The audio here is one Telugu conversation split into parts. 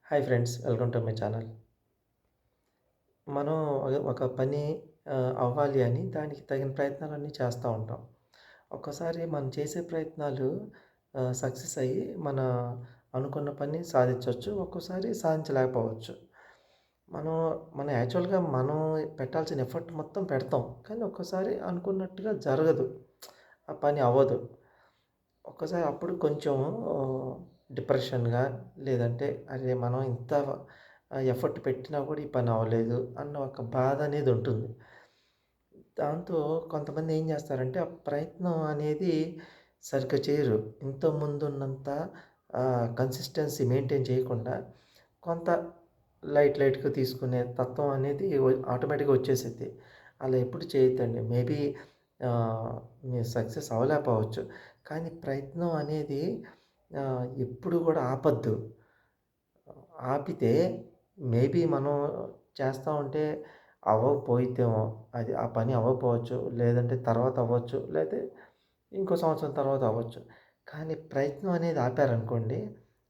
Hi friends, welcome to my channel. మనం ఒక పని అవ్వాలి అని దానికి తగిన ప్రయత్నాలన్నీ చేస్తూ ఉంటాం. ఒక్కోసారి మనం చేసే ప్రయత్నాలు సక్సెస్ అయ్యి అనుకున్న పని సాధించొచ్చు. ఒక్కోసారి సాధించలేకపోవచ్చు. మనం మనం యాక్చువల్‌గా మనం పెట్టాల్సిన ఎఫర్ట్ మొత్తం పెడతాం. కానీ ఒక్కోసారి అనుకున్నట్టుగా జరగదు. ఆ పని అవ్వదు. ఒక్కసారి అప్పుడు కొంచెం డిప్రెషన్‌గా లేదంటే అరే! మనం ఇంత ఎఫర్ట్ పెట్టినా కూడా ఈ పని అవ్వలేదు అన్న ఒక బాధ అనేది ఉంటుంది. దాంతో కొంతమంది ఏం చేస్తారంటే ఆ ప్రయత్నం అనేది సరిగ్గా చేయరు. ఇంతకు ముందున్నంత కన్సిస్టెన్సీ మెయింటైన్ చేయకుండా కొంత లైట్‌గా తీసుకునే తత్వం అనేది ఆటోమేటిక్‌గా వచ్చేసిద్ది. అలా ఎప్పుడు చేయొద్దండి. మేబీ మీరు సక్సెస్ అవ్వలేకపోవచ్చు. కానీ ప్రయత్నం అనేది ఎప్పుడు కూడా ఆపొద్దు. ఆపితే మేబీ మనం చేస్తా ఉంటే అవ్వకపోయిద్దేమో. అది ఆ పని అవ్వకపోవచ్చు. లేదంటే తర్వాత అవ్వచ్చు. లేతే ఇంకో సంవత్సరం తర్వాత అవ్వచ్చు. కానీ ప్రయత్నం అనేది ఆపారనుకోండి,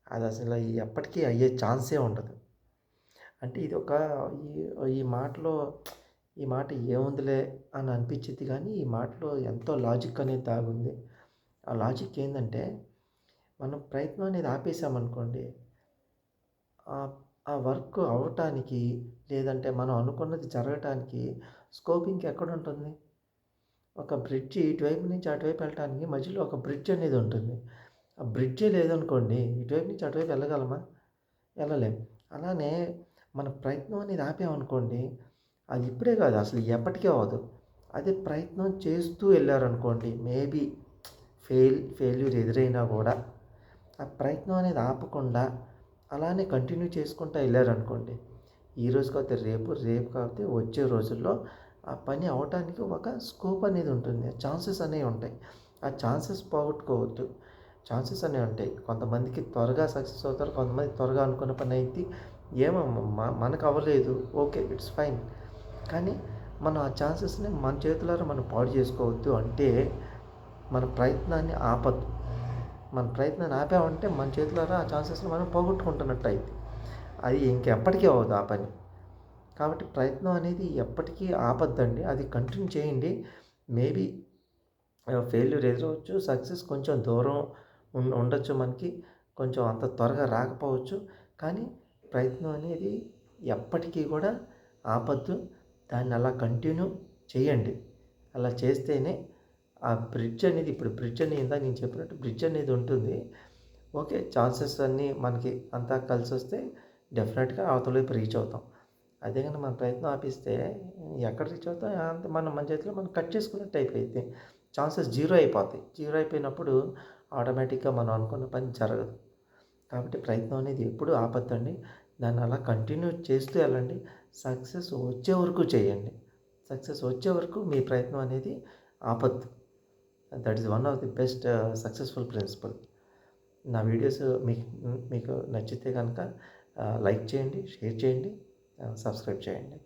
అదసలు ఎప్పటికీ అయ్యే ఛాన్సే ఉండదు. అంటే ఇదొక ఈ ఈ మాటలో ఈ మాట ఏముందిలే అని అనిపించిద్ది కానీ, ఈ మాటలో ఎంతో లాజిక్ అనేది దాగుంది. ఆ లాజిక్ ఏందంటే, మనం ప్రయత్నం అనేది ఆపేసామనుకోండి, ఆహ్, ఆ వర్క్ అవ్వటానికి లేదంటే మనం అనుకున్నది జరగటానికి స్కోప్ ఇంకెక్కడుంటుంది? ఒక బ్రిడ్జి ఇటువైపు నుంచి అటువైపు వెళ్ళటానికి మధ్యలో ఒక బ్రిడ్జ్ అనేది ఉంటుంది. ఆ బ్రిడ్జే లేదనుకోండి, ఇటువైపు నుంచి అటువైపు వెళ్ళగలమా? వెళ్ళలేం. అలానే మన ప్రయత్నం అనేది ఆపామనుకోండి, అది ఇప్పుడే కాదు అసలు ఎప్పటికీ అవ్వదు. అదే ప్రయత్నం చేస్తూ ఎళ్లారనుకోండి, మేబీ ఫెయిల్యూర్ ఎదురైనా కూడా ఆ ప్రయత్నం అనేది ఆపకుండా అలానే కంటిన్యూ చేసుకుంటా ఎళ్లారనుకోండి, ఈ రోజు కాకపోతే రేపు, రేపు కాకపోతే వచ్చే రోజుల్లో ఆ పని అవ్వటానికి ఒక స్కోప్ అనేది ఉంటుంది. ఛాన్సెస్ అనేవి ఉంటాయి. ఆ ఛాన్సెస్ పోగొట్టుకోవద్దు. ఛాన్సెస్ అనేవి ఉంటాయి. కొంతమందికి త్వరగా సక్సెస్ అవుతారు. కొంతమంది త్వరగా అనుకున్న పని అయిద్ది. ఏమో మనకు అవ్వలేదు. ఓకే. It's fine. కానీ మనం ఆ ఛాన్సెస్‌ని మన చేతులారా మనం పాడు చేసుకోవద్దు. అంటే మన ప్రయత్నాన్ని ఆపొద్దు. మన ప్రయత్నాన్ని ఆపామంటే మన చేతులారా ఆ ఛాన్సెస్‌ని మనం పోగొట్టుకుంటున్నట్టు అయిద్ది. అది ఇంకెప్పటికీ అవ్వదు ఆ పని. కాబట్టి ప్రయత్నం అనేది ఎప్పటికీ ఆపొద్దండి. అది కంటిన్యూ చేయండి. Maybe failure ఎదురవ్వచ్చు. సక్సెస్ కొంచెం దూరం ఉండొచ్చు మనకి. కొంచెం అంత త్వరగా రాకపోవచ్చు. కానీ ప్రయత్నం అనేది ఎప్పటికీ కూడా ఆపొద్దు. దాన్ని అలా కంటిన్యూ చేయండి. అలా చేస్తేనే ఆ బ్రిడ్జ్ అనేది ఇప్పుడు బ్రిడ్జ్ అని ఇందాక నేను చెప్పినట్టు బ్రిడ్జ్ అనేది ఉంటుంది. ఓకే. ఛాన్సెస్ అన్నీ మనకి అంతా కలిసొస్తే డెఫినెట్‌గా అవతల వైపు రీచ్ అవుతాం. అదే గాని మన ప్రయత్నం ఆపిస్తే ఎక్కడ రీచ్ అవుతాం అంత మన చేతిలో మనం కట్ చేసుకున్నట్టు అయిపోయిద్ది. ఛాన్సెస్ జీరో అయిపోతాయి. జీరో అయిపోయినప్పుడు ఆటోమేటిక్‌గా మనం అనుకున్న పని జరగదు. కాబట్టి ప్రయత్నం అనేది ఎప్పుడూ ఆపొద్దండి. దాన్ని అలా కంటిన్యూ చేస్తూ వెళ్ళండి. సక్సెస్ వచ్చే వరకు చేయండి. సక్సెస్ వచ్చే వరకు మీ ప్రయత్నం అనేది ఆపొద్దు. That is one of the best successful principle. నా వీడియోస్ మీకు నచ్చితే గనక లైక్ చేయండి, షేర్ చేయండి, సబ్స్క్రైబ్ చేయండి.